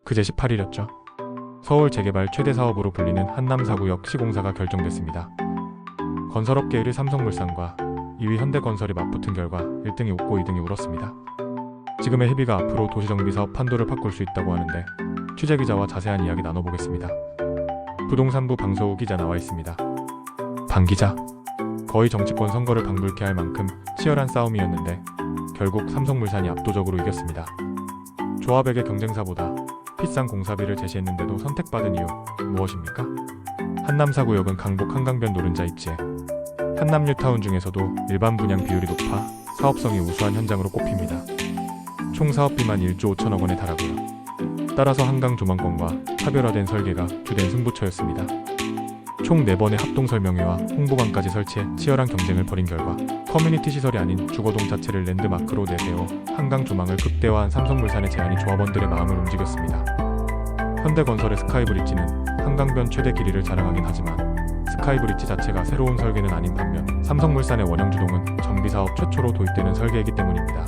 그제 18일이었죠. 서울 재개발 최대 사업으로 불리는 한남사구역 시공사가 결정됐습니다. 건설업계 1위 삼성물산과 2위 현대건설이 맞붙은 결과 1등이 웃고 2등이 울었습니다. 지금의 희비가 앞으로 도시정비사업 판도를 바꿀 수 있다고 하는데 취재기자와 자세한 이야기 나눠보겠습니다. 부동산부 방서우 기자 나와 있습니다. 방 기자, 거의 정치권 선거를 방불케 할 만큼 치열한 싸움이었는데 결국 삼성물산이 압도적으로 이겼습니다. 조합에게 경쟁사보다 비싼 공사비를 제시했는데도 선택받은 이유 무엇입니까? 한남사구역은 강북 한강변 노른자 입지에 한남 뉴타운 중에서도 일반 분양 비율이 높아 사업성이 우수한 현장으로 꼽힙니다. 총 사업비만 1조 5천억 원에 달하고요. 따라서 한강 조망권과 차별화된 설계가 주된 승부처였습니다. 총 4번의 합동설명회와 홍보관까지 설치해 치열한 경쟁을 벌인 결과 커뮤니티 시설이 아닌 주거동 자체를 랜드마크로 내세워 한강 조망을 극대화한 삼성물산의 제안이 조합원들의 마음을 움직였습니다. 현대건설의 스카이브리지는 한강변 최대 길이를 자랑하긴 하지만 스카이브리지 자체가 새로운 설계는 아닌 반면 삼성물산의 원형주동은 정비사업 최초로 도입되는 설계이기 때문입니다.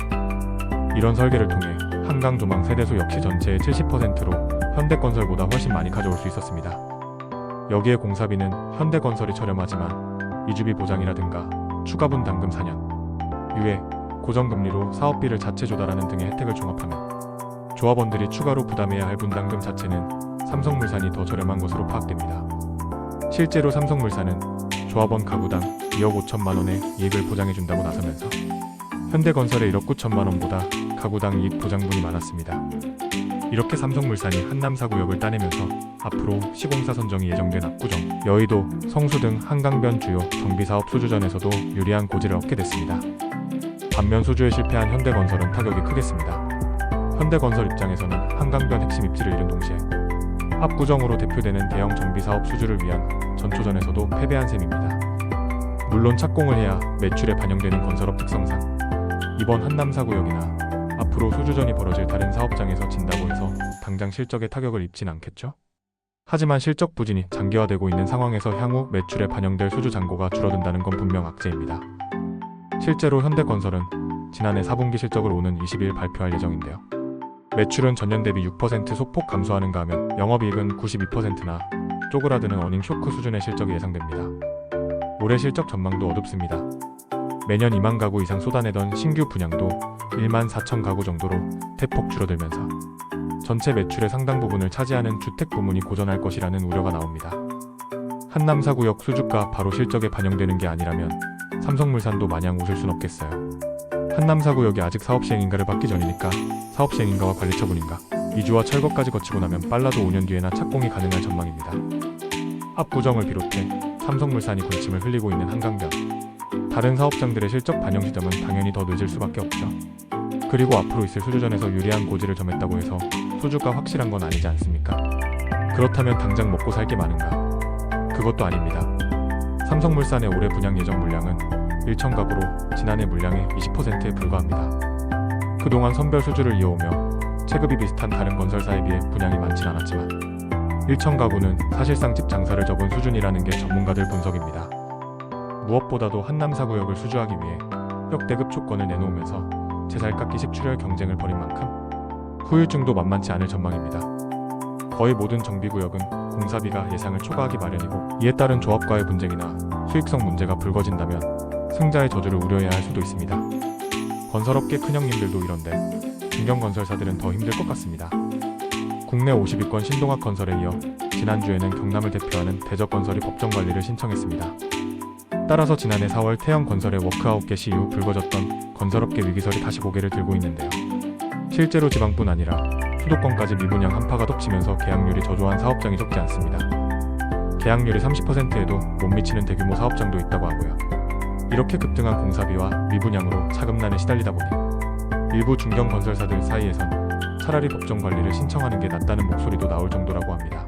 이런 설계를 통해 한강 조망 세대수 역시 전체의 70%로 현대건설보다 훨씬 많이 가져올 수 있었습니다. 여기에 공사비는 현대건설이 저렴하지만 이주비 보장이라든가 추가분 당금 4년, 유예, 고정금리로 사업비를 자체 조달하는 등의 혜택을 종합하면 조합원들이 추가로 부담해야 할 분담금 자체는 삼성물산이 더 저렴한 것으로 파악됩니다. 실제로 삼성물산은 조합원 가구당 2억 5천만 원의 이익을 보장해준다고 나서면서 현대건설의 1억 9천만 원보다 가구당 이익 보장분이 많았습니다. 이렇게 삼성물산이 한남사구역을 따내면서 앞으로 시공사 선정이 예정된 압구정, 여의도, 성수 등 한강변 주요 정비사업 수주전에서도 유리한 고지를 얻게 됐습니다. 반면 수주에 실패한 현대건설은 타격이 크겠습니다. 현대건설 입장에서는 한강변 핵심 입지를 잃은 동시에 압구정으로 대표되는 대형 정비사업 수주를 위한 전초전에서도 패배한 셈입니다. 물론 착공을 해야 매출에 반영되는 건설업 특성상 이번 한남사구역이나 앞으로 수주전이 벌어질 다른 사업장에서 진다고 해서 당장 실적에 타격을 입진 않겠죠? 하지만 실적 부진이 장기화되고 있는 상황에서 향후 매출에 반영될 수주 잔고가 줄어든다는 건 분명 악재입니다. 실제로 현대건설은 지난해 4분기 실적을 오는 20일 발표할 예정인데요. 매출은 전년 대비 6% 소폭 감소하는가 하면 영업이익은 92%나 쪼그라드는 어닝 쇼크 수준의 실적이 예상됩니다. 올해 실적 전망도 어둡습니다. 매년 2만 가구 이상 쏟아내던 신규 분양도 1만 4천 가구 정도로 대폭 줄어들면서 전체 매출의 상당 부분을 차지하는 주택 부문이 고전할 것이라는 우려가 나옵니다. 한남사구역 수주가 바로 실적에 반영되는 게 아니라면 삼성물산도 마냥 웃을 순 없겠어요. 한남사구역이 아직 사업시행인가를 받기 전이니까 사업시행인가와 관리처분인가, 이주와 철거까지 거치고 나면 빨라도 5년 뒤에나 착공이 가능할 전망입니다. 압구정을 비롯해 삼성물산이 군침을 흘리고 있는 한강변, 다른 사업장들의 실적 반영 시점은 당연히 더 늦을 수밖에 없죠. 그리고 앞으로 있을 수주전에서 유리한 고지를 점했다고 해서 수주가 확실한 건 아니지 않습니까? 그렇다면 당장 먹고 살 게 많은가? 그것도 아닙니다. 삼성물산의 올해 분양 예정 물량은 1천 가구로 지난해 물량의 20%에 불과합니다. 그동안 선별 수주를 이어오며 체급이 비슷한 다른 건설사에 비해 분양이 많진 않았지만 1천 가구는 사실상 집 장사를 접은 수준이라는 게 전문가들 분석입니다. 무엇보다도 한남사구역을 수주하기 위해 역대급 조건을 내놓으면서 제살깎기식 출혈 경쟁을 벌인 만큼 후유증도 만만치 않을 전망입니다. 거의 모든 정비구역은 공사비가 예상을 초과하기 마련이고 이에 따른 조합과의 분쟁이나 수익성 문제가 불거진다면 승자의 저주를 우려해야 할 수도 있습니다. 건설업계 큰형님들도 이런데 중견건설사들은 더 힘들 것 같습니다. 국내 50위권 신동학건설에 이어 지난주에는 경남을 대표하는 대적건설이 법정관리를 신청했습니다. 따라서 지난해 4월 태영건설의 워크아웃 개시 이후 불거졌던 건설업계 위기설이 다시 고개를 들고 있는데요. 실제로 지방뿐 아니라 수도권까지 미분양 한파가 덮치면서 계약률이 저조한 사업장이 적지 않습니다. 계약률이 30%에도 못 미치는 대규모 사업장도 있다고 하고요. 이렇게 급등한 공사비와 미분양으로 차금난에 시달리다 보니 일부 중견건설사들 사이에선 차라리 법정관리를 신청하는 게 낫다는 목소리도 나올 정도라고 합니다.